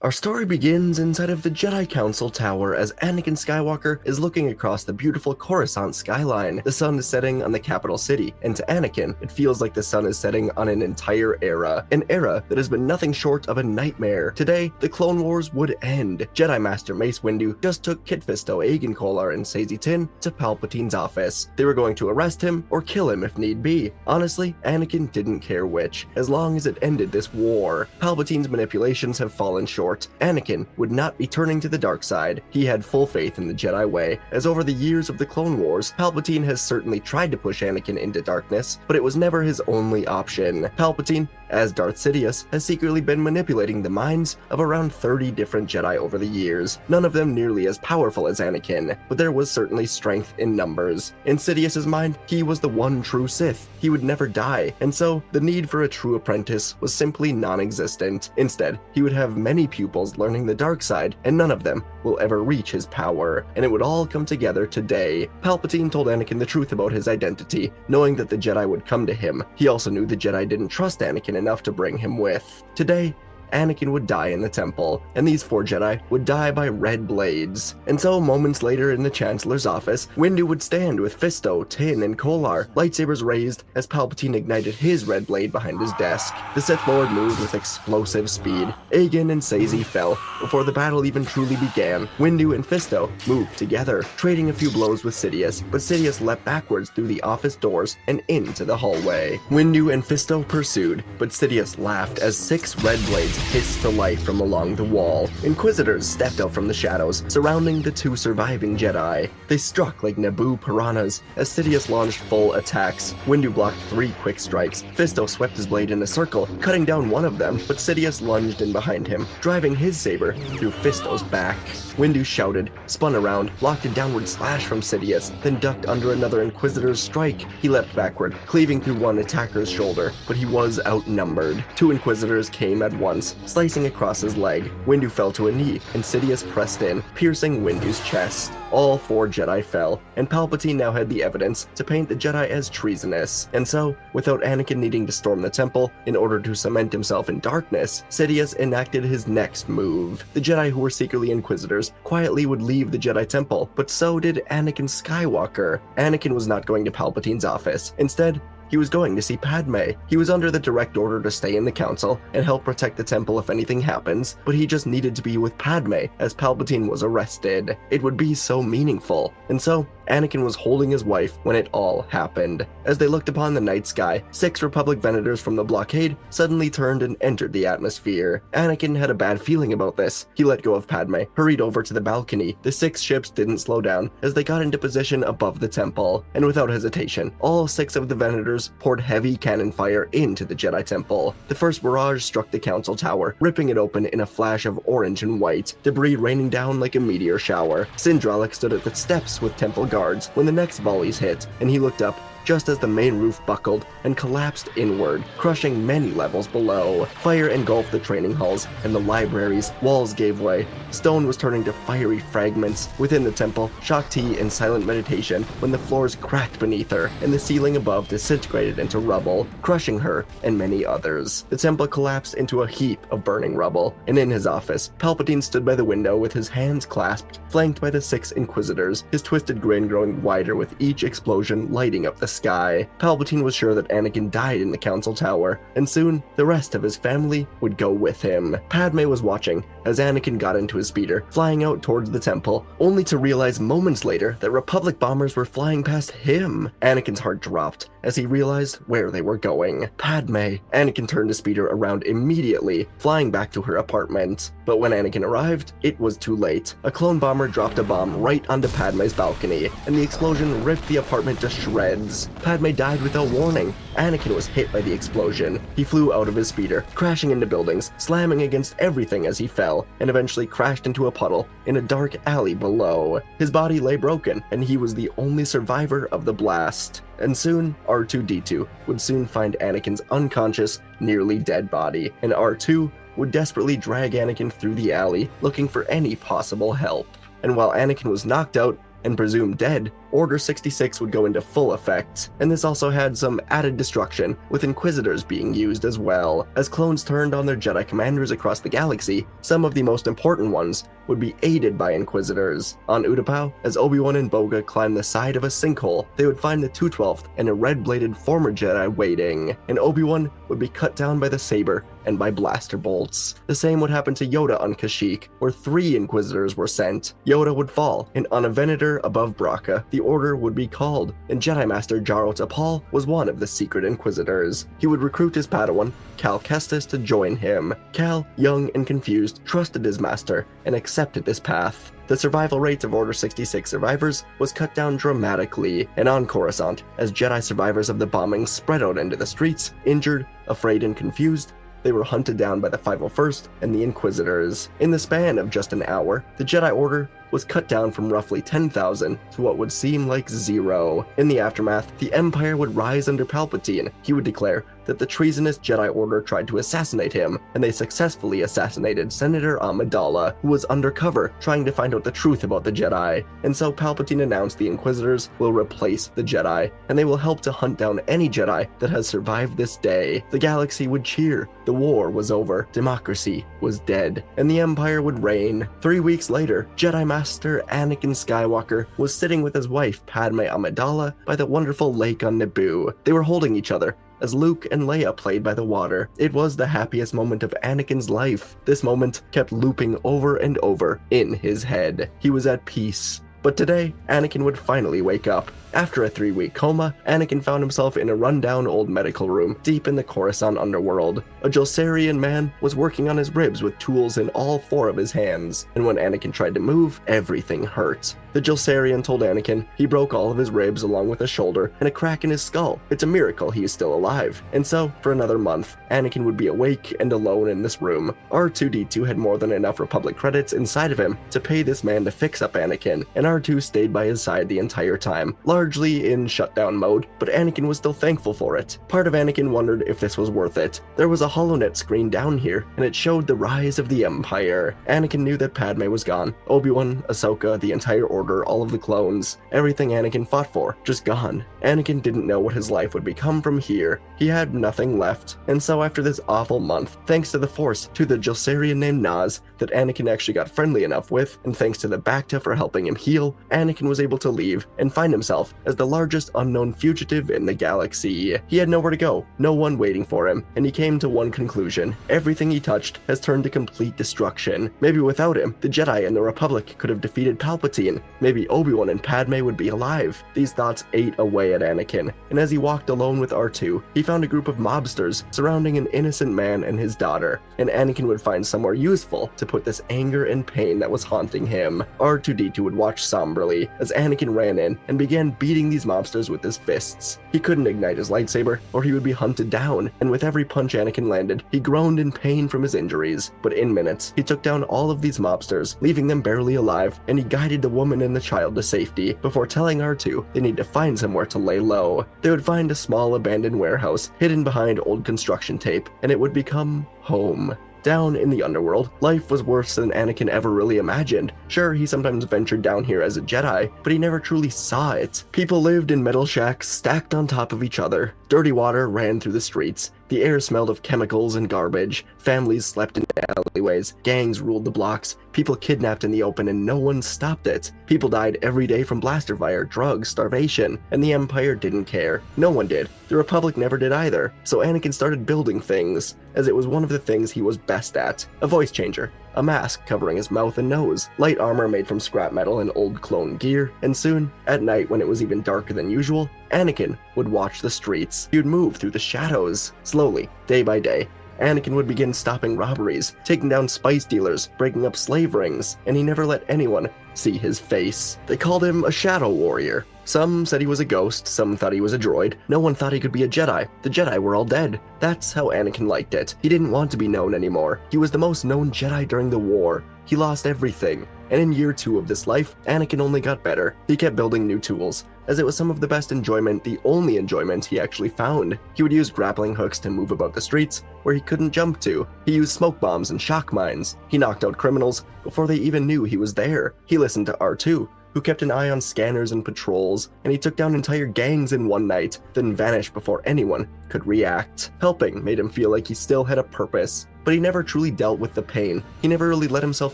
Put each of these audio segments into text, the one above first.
Our story begins inside of the Jedi Council Tower as Anakin Skywalker is looking across the beautiful Coruscant skyline. The sun is setting on the capital city, and to Anakin, it feels like the sun is setting on an entire era. An era that has been nothing short of a nightmare. Today, the Clone Wars would end. Jedi Master Mace Windu just took Kit Fisto, Aegon Kolar, and Saesee Tiin to Palpatine's office. They were going to arrest him or kill him if need be. Honestly, Anakin didn't care which, as long as it ended this war. Palpatine's manipulations have fallen short. Anakin would not be turning to the dark side. He had full faith in the Jedi way, as over the years of the Clone Wars, Palpatine has certainly tried to push Anakin into darkness, but it was never his only option. Palpatine, as Darth Sidious, has secretly been manipulating the minds of around 30 different Jedi over the years, none of them nearly as powerful as Anakin, but there was certainly strength in numbers. In Sidious's mind, he was the one true Sith. He would never die, and so the need for a true apprentice was simply non-existent. Instead, he would have many pupils learning the dark side, and none of them will ever reach his power, and it would all come together today. Palpatine told Anakin the truth about his identity, knowing that the Jedi would come to him. He also knew the Jedi didn't trust Anakin enough to bring him with. Today, Anakin would die in the temple, and these 4 Jedi would die by red blades. And so, moments later in the Chancellor's office, Windu would stand with Fisto, Tiin, and Kolar, lightsabers raised as Palpatine ignited his red blade behind his desk. The Sith Lord moved with explosive speed. Aegon and Saesee fell. Before the battle even truly began, Windu and Fisto moved together, trading a few blows with Sidious, but Sidious leapt backwards through the office doors and into the hallway. Windu and Fisto pursued, but Sidious laughed as 6 red blades hissed to life from along the wall. Inquisitors stepped out from the shadows, surrounding the 2 surviving Jedi. They struck like Naboo piranhas as Sidious launched full attacks. Windu blocked 3 quick strikes. Fisto swept his blade in a circle, cutting down one of them, but Sidious lunged in behind him, driving his saber through Fisto's back. Windu shouted, spun around, blocked a downward slash from Sidious, then ducked under another Inquisitor's strike. He leapt backward, cleaving through one attacker's shoulder, but he was outnumbered. 2 Inquisitors came at once, slicing across his leg. Windu fell to a knee, and Sidious pressed in, piercing Windu's chest. All 4 Jedi fell, and Palpatine now had the evidence to paint the Jedi as treasonous. And so, without Anakin needing to storm the temple in order to cement himself in darkness, Sidious enacted his next move. The Jedi who were secretly Inquisitors quietly would leave the Jedi Temple, but so did Anakin Skywalker. Anakin was not going to Palpatine's office. Instead, he was going to see Padme. He was under the direct order to stay in the council and help protect the temple if anything happens, but he just needed to be with Padme as Palpatine was arrested. It would be so meaningful. And so, Anakin was holding his wife when it all happened. As they looked upon the night sky, 6 Republic Venators from the blockade suddenly turned and entered the atmosphere. Anakin had a bad feeling about this. He let go of Padme, hurried over to the balcony. The 6 ships didn't slow down as they got into position above the temple, and without hesitation, all 6 of the Venators poured heavy cannon fire into the Jedi Temple. The first barrage struck the Council Tower, ripping it open in a flash of orange and white, debris raining down like a meteor shower. Sindralik stood at the steps with Temple guards when the next volleys hit, and he looked up just as the main roof buckled and collapsed inward, crushing many levels below. Fire engulfed the training halls and the libraries. Walls gave way. Stone was turning to fiery fragments. Within the temple, Shaak Ti in silent meditation when the floors cracked beneath her and the ceiling above disintegrated into rubble, crushing her and many others. The temple collapsed into a heap of burning rubble, and in his office, Palpatine stood by the window with his hands clasped, flanked by the 6 Inquisitors, his twisted grin growing wider with each explosion lighting up the sky. Palpatine was sure that Anakin died in the Council Tower, and soon the rest of his family would go with him. Padme was watching as Anakin got into his speeder, flying out towards the temple, only to realize moments later that Republic bombers were flying past him. Anakin's heart dropped as he realized where they were going. Padme. Anakin turned his speeder around immediately, flying back to her apartment. But when Anakin arrived, it was too late. A clone bomber dropped a bomb right onto Padme's balcony, and the explosion ripped the apartment to shreds. Padme died without warning. Anakin was hit by the explosion. He flew out of his speeder, crashing into buildings, slamming against everything as he fell, and eventually crashed into a puddle in a dark alley below. His body lay broken, and he was the only survivor of the blast. And soon, R2-D2 would soon find Anakin's unconscious, nearly dead body, and R2 would desperately drag Anakin through the alley, looking for any possible help. And while Anakin was knocked out, and presumed dead, Order 66 would go into full effect, and this also had some added destruction, with Inquisitors being used as well. As clones turned on their Jedi commanders across the galaxy, some of the most important ones would be aided by Inquisitors. On Utapau, as Obi-Wan and Boga climbed the side of a sinkhole, they would find the 212th and a red-bladed former Jedi waiting, and Obi-Wan would be cut down by the saber and by blaster bolts. The same would happen to Yoda on Kashyyyk, where 3 Inquisitors were sent. Yoda would fall, and on a Venator above Braca, the Order would be called, and Jedi Master Jaro Tapal was one of the secret Inquisitors. He would recruit his Padawan, Cal Kestis, to join him. Cal, young and confused, trusted his master and accepted this path. The survival rate of Order 66 survivors was cut down dramatically, and on Coruscant, as Jedi survivors of the bombing spread out into the streets, injured, afraid, and confused, they were hunted down by the 501st and the Inquisitors. In the span of just an hour, the Jedi Order was cut down from roughly 10,000 to what would seem like 0. In the aftermath, the Empire would rise under Palpatine. He would declare that the treasonous Jedi Order tried to assassinate him, and they successfully assassinated Senator Amidala, who was undercover trying to find out the truth about the Jedi. And so Palpatine announced the Inquisitors will replace the Jedi, and they will help to hunt down any Jedi that has survived this day. The galaxy would cheer. The war was over. Democracy was dead, and the Empire would reign. 3 weeks later, Jedi Master Anakin Skywalker was sitting with his wife Padme Amidala by the wonderful lake on Naboo. They were holding each other as Luke and Leia played by the water. It was the happiest moment of Anakin's life. This moment kept looping over and over in his head. He was at peace. But today, Anakin would finally wake up. After a 3-week coma, Anakin found himself in a rundown old medical room deep in the Coruscant underworld. A Jelsarian man was working on his ribs with tools in all 4 of his hands, and when Anakin tried to move, everything hurt. The Jelsarian told Anakin he broke all of his ribs along with a shoulder and a crack in his skull. It's a miracle he is still alive. And so, for another month, Anakin would be awake and alone in this room. R2-D2 had more than enough Republic credits inside of him to pay this man to fix up Anakin, and R2 stayed by his side the entire time, largely in shutdown mode, but Anakin was still thankful for it. Part of Anakin wondered if this was worth it. There was a HoloNet screen down here, and it showed the rise of the Empire. Anakin knew that Padme was gone. Obi-Wan, Ahsoka, the entire Order, all of the clones, everything Anakin fought for, just gone. Anakin didn't know what his life would become from here. He had nothing left, and so after this awful month, thanks to the Force, to the Jelsarian named Naz, that Anakin actually got friendly enough with, and thanks to the Bacta for helping him heal, Anakin was able to leave and find himself as the largest unknown fugitive in the galaxy. He had nowhere to go, no one waiting for him, and he came to one conclusion. Everything he touched has turned to complete destruction. Maybe without him, the Jedi and the Republic could have defeated Palpatine. Maybe Obi-Wan and Padme would be alive. These thoughts ate away at Anakin, and as he walked alone with R2, he found a group of mobsters surrounding an innocent man and his daughter, and Anakin would find somewhere useful to put this anger and pain that was haunting him. R2-D2 would watch somberly as Anakin ran in and began beating these mobsters with his fists. He couldn't ignite his lightsaber, or he would be hunted down, and with every punch Anakin landed, he groaned in pain from his injuries. But in minutes, he took down all of these mobsters, leaving them barely alive, and he guided the woman and the child to safety before telling R2 they need to find somewhere to lay low. They would find a small abandoned warehouse hidden behind old construction tape, and it would become home. Down in the underworld, life was worse than Anakin ever really imagined. Sure, he sometimes ventured down here as a Jedi, but he never truly saw it. People lived in metal shacks stacked on top of each other. Dirty water ran through the streets. The air smelled of chemicals and garbage. Families slept in alleyways. Gangs ruled the blocks. People kidnapped in the open and no one stopped it. People died every day from blaster fire, drugs, starvation, and the Empire didn't care. No one did. The Republic never did either. So Anakin started building things, as it was one of the things he was best at. A voice changer, a mask covering his mouth and nose, light armor made from scrap metal and old clone gear, and soon, at night when it was even darker than usual, Anakin would watch the streets. He would move through the shadows. Slowly, day by day, Anakin would begin stopping robberies, taking down spice dealers, breaking up slave rings, and he never let anyone see his face. They called him a shadow warrior. Some said he was a ghost, some thought he was a droid. No one thought he could be a Jedi. The Jedi were all dead. That's how Anakin liked it. He didn't want to be known anymore. He was the most known Jedi during the war. He lost everything. And in year 2 of this life, Anakin only got better. He kept building new tools, as it was some of the best enjoyment, the only enjoyment he actually found. He would use grappling hooks to move about the streets where he couldn't jump to. He used smoke bombs and shock mines. He knocked out criminals before they even knew he was there. He listened to R2 who kept an eye on scanners and patrols, and he took down entire gangs in one night, then vanished before anyone could react. Helping made him feel like he still had a purpose, but he never truly dealt with the pain. He never really let himself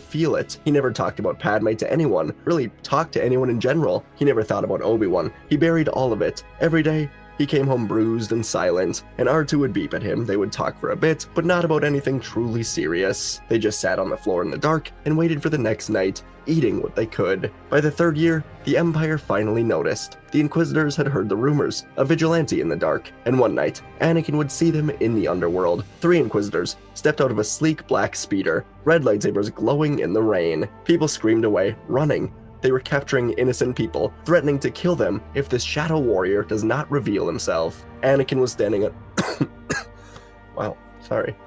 feel it. He never talked about Padme to anyone, really talked to anyone in general. He never thought about Obi-Wan. He buried all of it. Every day, he came home bruised and silent, and R2 would beep at him. They would talk for a bit, but not about anything truly serious. They just sat on the floor in the dark and waited for the next night, eating what they could. By the third year, the Empire finally noticed. The Inquisitors had heard the rumors, a vigilante in the dark, and one night, Anakin would see them in the underworld. 3 Inquisitors stepped out of a sleek black speeder, red lightsabers glowing in the rain. People screamed away, running. They were capturing innocent people, threatening to kill them if this shadow warrior does not reveal himself. Anakin was standing on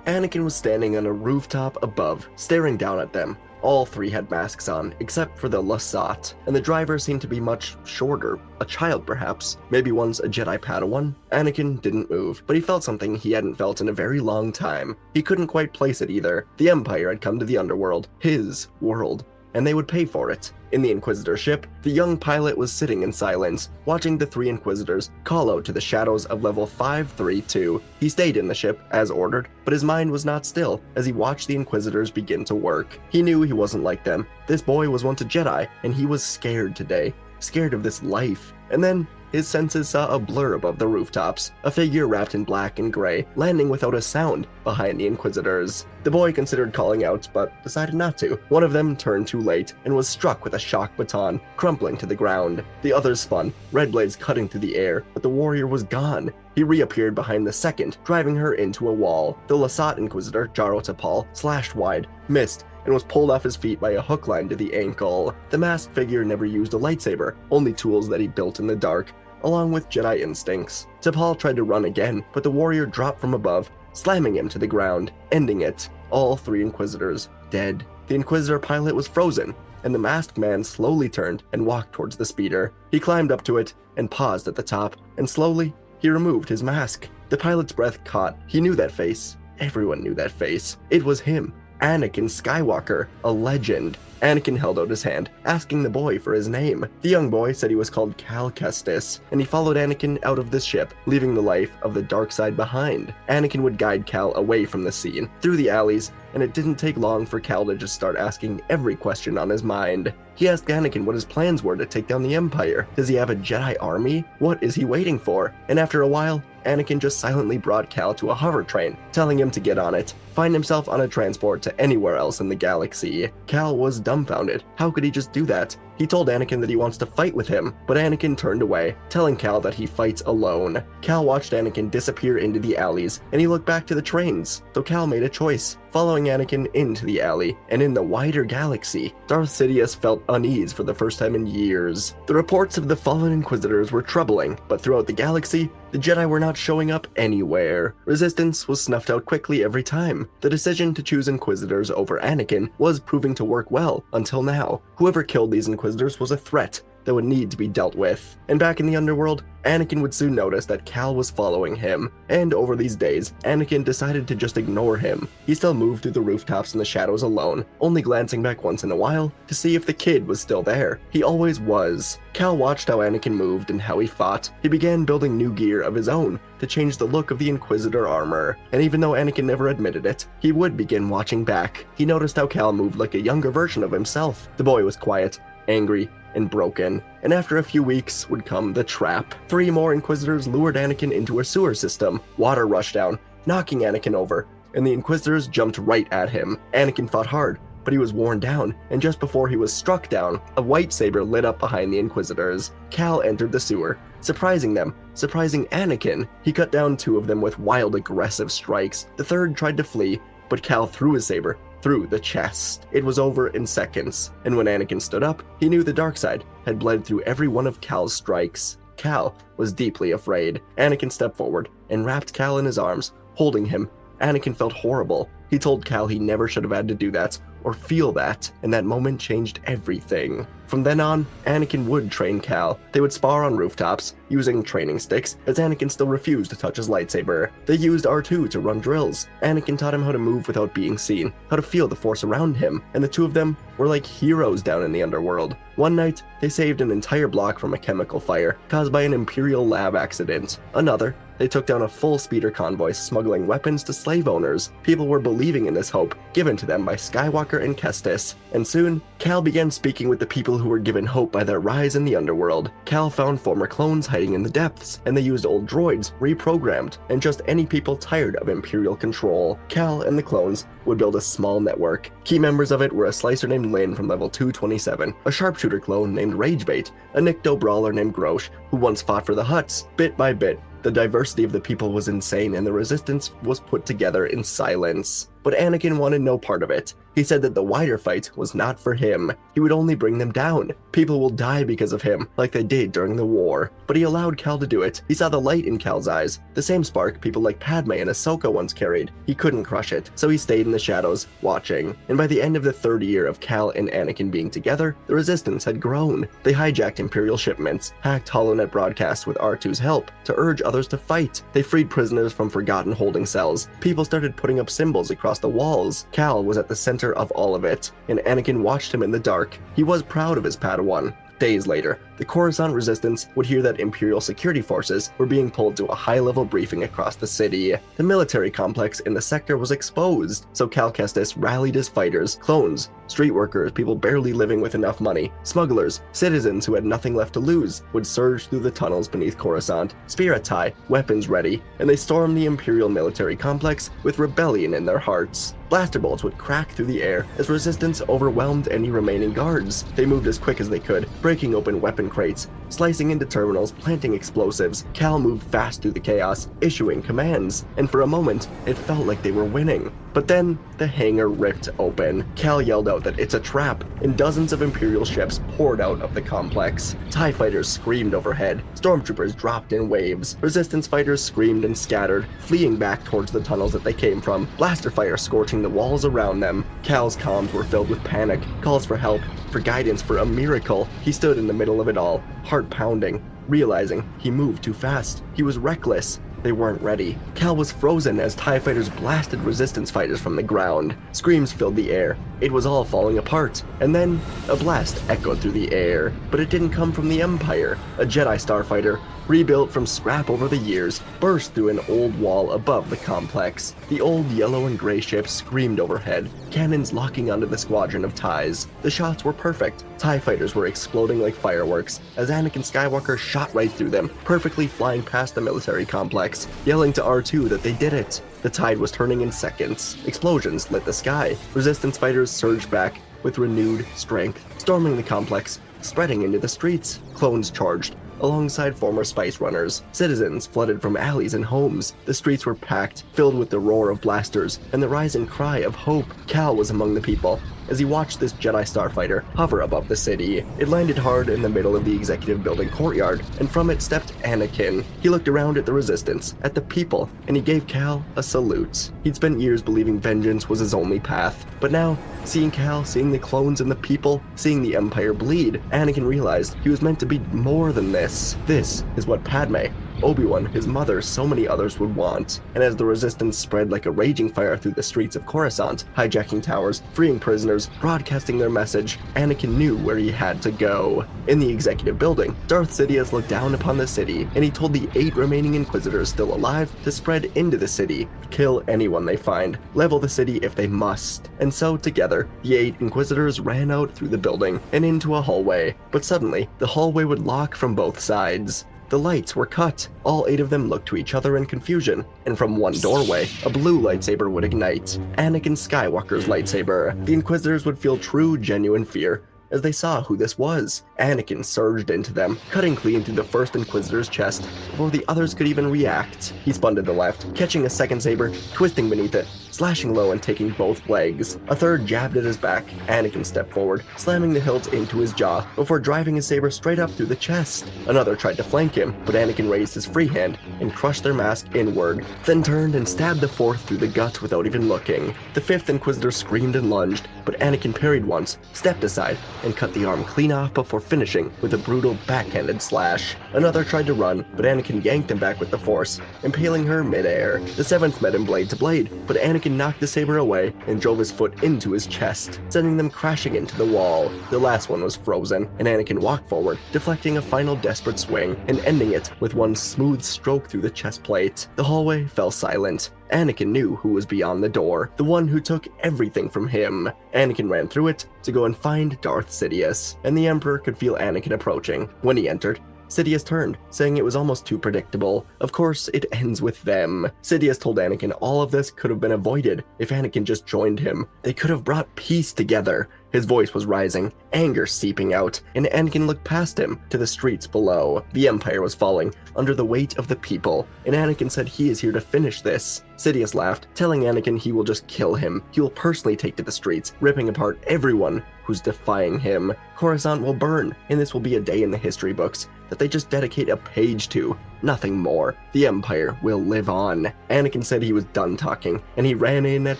Anakin was standing on a rooftop above, staring down at them. All 3 had masks on, except for the Lasat, and the driver seemed to be much shorter, a child perhaps, maybe once a Jedi Padawan. Anakin didn't move, but he felt something he hadn't felt in a very long time. He couldn't quite place it either. The Empire had come to the underworld, his world, and they would pay for it. In the Inquisitor ship, the young pilot was sitting in silence, watching the 3 Inquisitors call out to the shadows of level 532. He stayed in the ship, as ordered, but his mind was not still as he watched the Inquisitors begin to work. He knew he wasn't like them. This boy was once a Jedi, and he was scared today. Scared of this life. And then, his senses saw a blur above the rooftops, a figure wrapped in black and gray, landing without a sound behind the Inquisitors. The boy considered calling out, but decided not to. One of them turned too late and was struck with a shock baton, crumpling to the ground. The others spun, red blades cutting through the air, but the warrior was gone. He reappeared behind the second, driving her into a wall. The Lasat Inquisitor, Jaro Tapal, slashed wide, missed, and was pulled off his feet by a hook line to the ankle. The masked figure never used a lightsaber, only tools that he built in the dark, along with Jedi instincts. Tapal tried to run again, but the warrior dropped from above, slamming him to the ground, ending it. All 3 Inquisitors dead. The Inquisitor pilot was frozen, and the masked man slowly turned and walked towards the speeder. He climbed up to it and paused at the top, and slowly, he removed his mask. The pilot's breath caught. He knew that face. Everyone knew that face. It was him. Anakin Skywalker, a legend. Anakin held out his hand, asking the boy for his name. The young boy said he was called Cal Kestis, and he followed Anakin out of the ship, leaving the life of the dark side behind. Anakin would guide Cal away from the scene, through the alleys, and it didn't take long for Cal to just start asking every question on his mind. He asked Anakin what his plans were to take down the Empire. Does he have a Jedi army? What is he waiting for? And after a while, Anakin just silently brought Cal to a hover train, telling him to get on it, find himself on a transport to anywhere else in the galaxy. Cal was dumbfounded. How could he just do that? He told Anakin that he wants to fight with him, but Anakin turned away, telling Cal that he fights alone. Cal watched Anakin disappear into the alleys, and he looked back to the trains, so Cal made a choice, following Anakin into the alley, and in the wider galaxy. Darth Sidious felt unease for the first time in years. The reports of the fallen Inquisitors were troubling, but throughout the galaxy, the Jedi were not showing up anywhere. Resistance was snuffed out quickly every time. The decision to choose Inquisitors over Anakin was proving to work well, until now. Whoever killed these Inquisitors was a threat that would need to be dealt with. And back in the underworld, Anakin would soon notice that Cal was following him, and over these days, Anakin decided to just ignore him. He still moved through the rooftops in the shadows alone, only glancing back once in a while to see if the kid was still there. He always was. Cal watched how Anakin moved and how he fought. He began building new gear of his own to change the look of the Inquisitor armor, and even though Anakin never admitted it, he would begin watching back. He noticed how Cal moved like a younger version of himself. The boy was quiet, angry, and broken, and after a few weeks would come the trap. 3 more Inquisitors lured Anakin into a sewer system. Water rushed down, knocking Anakin over, and the Inquisitors jumped right at him. Anakin fought hard, but he was worn down, and just before he was struck down, a white saber lit up behind the Inquisitors. Cal entered the sewer, surprising them, surprising Anakin. He cut down 2 of them with wild, aggressive strikes. The third tried to flee, but Cal threw his saber through the chest. It was over in seconds, and when Anakin stood up, he knew the dark side had bled through every one of Cal's strikes. Cal was deeply afraid. Anakin stepped forward and wrapped Cal in his arms, holding him. Anakin felt horrible. He told Cal he never should have had to do that, or feel that, and that moment changed everything. From then on, Anakin would train Cal. They would spar on rooftops, using training sticks, as Anakin still refused to touch his lightsaber. They used R2 to run drills. Anakin taught him how to move without being seen, how to feel the Force around him, and the two of them were like heroes down in the underworld. One night, they saved an entire block from a chemical fire caused by an Imperial lab accident. Another, they took down a full speeder convoy smuggling weapons to slave owners. People were believing in this hope, given to them by Skywalker and Kestis. And soon, Cal began speaking with the people who were given hope by their rise in the underworld. Cal found former clones hiding in the depths, and they used old droids, reprogrammed, and just any people tired of Imperial control. Cal and the clones would build a small network. Key members of it were a slicer named Lin from level 227, a sharpshooter clone named Ragebait, a Nikto brawler named Grosh, who once fought for the Hutts. Bit by bit, the diversity of the people was insane, and the resistance was put together in silence. But Anakin wanted no part of it. He said that the wider fight was not for him. He would only bring them down. People will die because of him, like they did during the war. But he allowed Cal to do it. He saw the light in Cal's eyes, the same spark people like Padme and Ahsoka once carried. He couldn't crush it, so he stayed in the shadows, watching. And by the end of the third year of Cal and Anakin being together, the resistance had grown. They hijacked Imperial shipments, hacked HoloNet broadcasts with R2's help to urge others to fight. They freed prisoners from forgotten holding cells. People started putting up symbols across the walls. Cal was at the center of all of it, and Anakin watched him in the dark. He was proud of his Padawan. Days later, the Coruscant resistance would hear that Imperial security forces were being pulled to a high-level briefing across the city. The military complex in the sector was exposed, so Cal Kestis rallied his fighters, clones, street workers, people barely living with enough money, smugglers, citizens who had nothing left to lose, would surge through the tunnels beneath Coruscant, spear at tie, weapons ready, and they stormed the Imperial military complex with rebellion in their hearts. Blaster bolts would crack through the air as resistance overwhelmed any remaining guards. They moved as quick as they could, breaking open weapon crates, slicing into terminals, planting explosives. Cal moved fast through the chaos, issuing commands, and for a moment, it felt like they were winning. But then, the hangar ripped open. Cal yelled out that it's a trap, and dozens of Imperial ships poured out of the complex. TIE fighters screamed overhead. Stormtroopers dropped in waves. Resistance fighters screamed and scattered, fleeing back towards the tunnels that they came from, blaster fire scorching the walls around them. Cal's comms were filled with panic, calls for help, for guidance, for a miracle. He stood in the middle of it all, heart pounding, realizing he moved too fast. He was reckless. They weren't ready. Cal was frozen as TIE fighters blasted resistance fighters from the ground. Screams filled the air. It was all falling apart. And then, a blast echoed through the air. But it didn't come from the Empire. A Jedi starfighter, rebuilt from scrap over the years, burst through an old wall above the complex. The old yellow and gray ship screamed overhead, cannons locking onto the squadron of TIEs. The shots were perfect. TIE fighters were exploding like fireworks as Anakin Skywalker shot right through them, perfectly flying past the military complex, yelling to R2 that they did it. The tide was turning in seconds. Explosions lit the sky. Resistance fighters surged back with renewed strength, storming the complex, spreading into the streets. Clones charged alongside former spice runners. Citizens flooded from alleys and homes. The streets were packed, filled with the roar of blasters and the rising cry of hope. Cal was among the people as he watched this Jedi starfighter hover above the city. It landed hard in the middle of the executive building courtyard, and from it stepped Anakin. He looked around at the resistance, at the people, and he gave Cal a salute. He'd spent years believing vengeance was his only path, but now, seeing Cal, seeing the clones and the people, seeing the Empire bleed, Anakin realized he was meant to be more than this. This is what Padme, Obi-Wan, his mother, so many others would want. And as the resistance spread like a raging fire through the streets of Coruscant, hijacking towers, freeing prisoners, broadcasting their message, Anakin knew where he had to go. In the executive building, Darth Sidious looked down upon the city, and he told the 8 remaining Inquisitors still alive to spread into the city, kill anyone they find, level the city if they must. And so, together, the 8 Inquisitors ran out through the building and into a hallway. But suddenly, the hallway would lock from both sides. The lights were cut. All 8 of them looked to each other in confusion, and from one doorway, a blue lightsaber would ignite. Anakin Skywalker's lightsaber. The Inquisitors would feel true, genuine fear as they saw who this was. Anakin surged into them, cutting clean through the first Inquisitor's chest before the others could even react. He spun to the left, catching a second saber, twisting beneath it, slashing low and taking both legs. A third jabbed at his back. Anakin stepped forward, slamming the hilt into his jaw before driving his saber straight up through the chest. Another tried to flank him, but Anakin raised his free hand and crushed their mask inward, then turned and stabbed the fourth through the gut without even looking. The fifth Inquisitor screamed and lunged, but Anakin parried once, stepped aside, and cut the arm clean off before finishing with a brutal backhanded slash. Another tried to run, but Anakin yanked him back with the Force, impaling her midair. The seventh met him blade to blade, but Anakin knocked the saber away and drove his foot into his chest, sending them crashing into the wall. The last one was frozen, and Anakin walked forward, deflecting a final desperate swing and ending it with one smooth stroke through the chest plate. The hallway fell silent. Anakin knew who was beyond the door, the one who took everything from him. Anakin ran through it to go and find Darth Sidious, and the Emperor could feel Anakin approaching. When he entered, Sidious turned, saying it was almost too predictable. Of course, it ends with them. Sidious told Anakin all of this could have been avoided if Anakin just joined him. They could have brought peace together. His voice was rising, anger seeping out, and Anakin looked past him to the streets below. The Empire was falling under the weight of the people, and Anakin said he is here to finish this. Sidious laughed, telling Anakin he will just kill him. He will personally take to the streets, ripping apart everyone who's defying him. Coruscant will burn, and this will be a day in the history books that they just dedicate a page to. Nothing more. The Empire will live on. Anakin said he was done talking, and he ran in at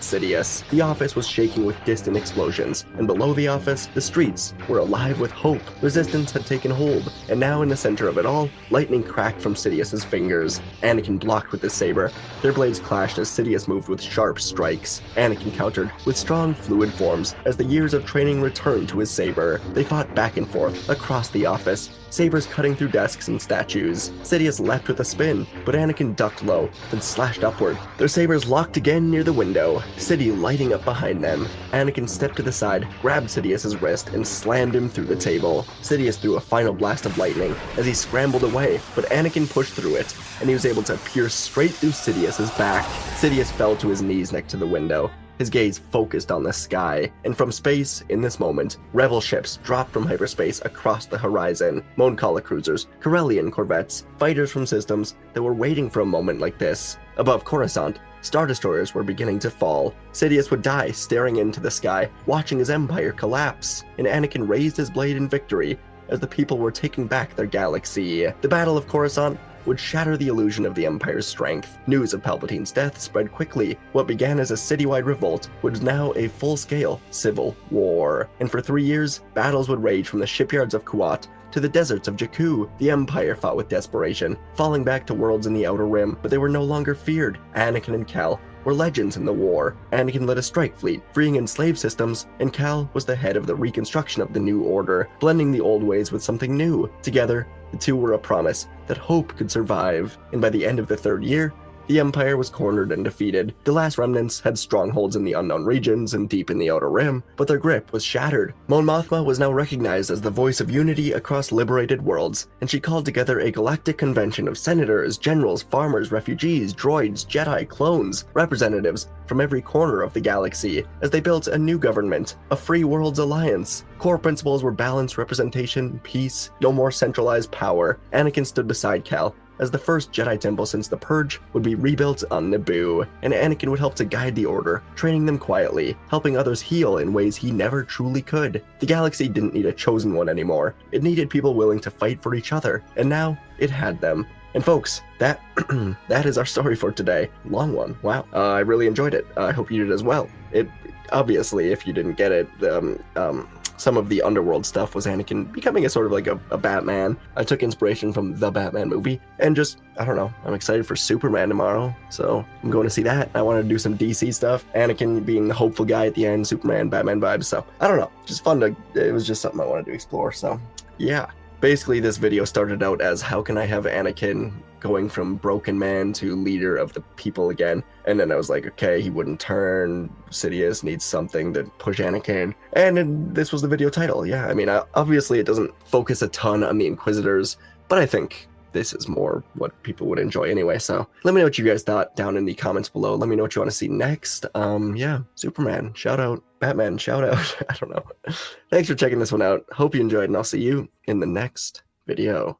Sidious. The office was shaking with distant explosions, and below the office, the streets were alive with hope. Resistance had taken hold, and now in the center of it all, lightning cracked from Sidious's fingers. Anakin blocked with his saber. Their blades clashed as Sidious moved with sharp strikes. Anakin countered with strong fluid forms as the years of training returned to his saber. They fought back and forth across the office, sabers cutting through desks and statues. Sidious leapt with a spin, but Anakin ducked low, then slashed upward. Their sabers locked again near the window, Sidious lighting up behind them. Anakin stepped to the side, grabbed Sidious's wrist, and slammed him through the table. Sidious threw a final blast of lightning as he scrambled away, but Anakin pushed through it, and he was able to pierce straight through Sidious's back. Sidious fell to his knees next to the window, his gaze focused on the sky, and from space, in this moment, rebel ships dropped from hyperspace across the horizon. Mon Cala cruisers, Corellian corvettes, fighters from systems that were waiting for a moment like this. Above Coruscant, Star Destroyers were beginning to fall. Sidious would die staring into the sky, watching his empire collapse, and Anakin raised his blade in victory as the people were taking back their galaxy. The Battle of Coruscant would shatter the illusion of the Empire's strength. News of Palpatine's death spread quickly. What began as a citywide revolt was now a full-scale civil war. And for 3 years, battles would rage from the shipyards of Kuat to the deserts of Jakku. The Empire fought with desperation, falling back to worlds in the Outer Rim, but they were no longer feared. Anakin and Cal were legends in the war. Anakin led a strike fleet, freeing enslaved systems, and Cal was the head of the reconstruction of the New Order, blending the old ways with something new. Together, the two were a promise that hope could survive, and by the end of the 3rd year, the Empire was cornered and defeated. The last remnants had strongholds in the unknown regions and deep in the Outer Rim, but their grip was shattered. Mon Mothma was now recognized as the voice of unity across liberated worlds, and she called together a galactic convention of senators, generals, farmers, refugees, droids, Jedi, clones, representatives from every corner of the galaxy, as they built a new government, a free worlds alliance. Core principles were balanced representation, peace, no more centralized power. Anakin stood beside Cal, as the first Jedi temple since the Purge would be rebuilt on Naboo, and Anakin would help to guide the Order, training them quietly, helping others heal in ways he never truly could. The galaxy didn't need a chosen one anymore. It needed people willing to fight for each other, and now it had them. And folks, that that is our story for today. Long one, wow. I really enjoyed it. I hope you did as well. It obviously, if you didn't get it, some of the underworld stuff was Anakin becoming a sort of like a Batman. I took inspiration from the Batman movie, and just, I don't know, I'm excited for Superman tomorrow, so I'm going to see that. I wanted to do some DC stuff, Anakin being the hopeful guy at the end, Superman, Batman vibes, so I don't know, just fun to, it was just something I wanted to explore, so yeah. Basically, this video started out as how can I have Anakin going from broken man to leader of the people again, and then I was like, okay, he wouldn't turn, Sidious needs something to push Anakin, and then this was the video title. Yeah, I mean, obviously it doesn't focus a ton on the Inquisitors, but I think this is more what people would enjoy anyway, so let me know what you guys thought down in the comments below. Let me know what you want to see next. Yeah, Superman, shout out, Batman, shout out, I don't know. Thanks for checking this one out, hope you enjoyed, and I'll see you in the next video.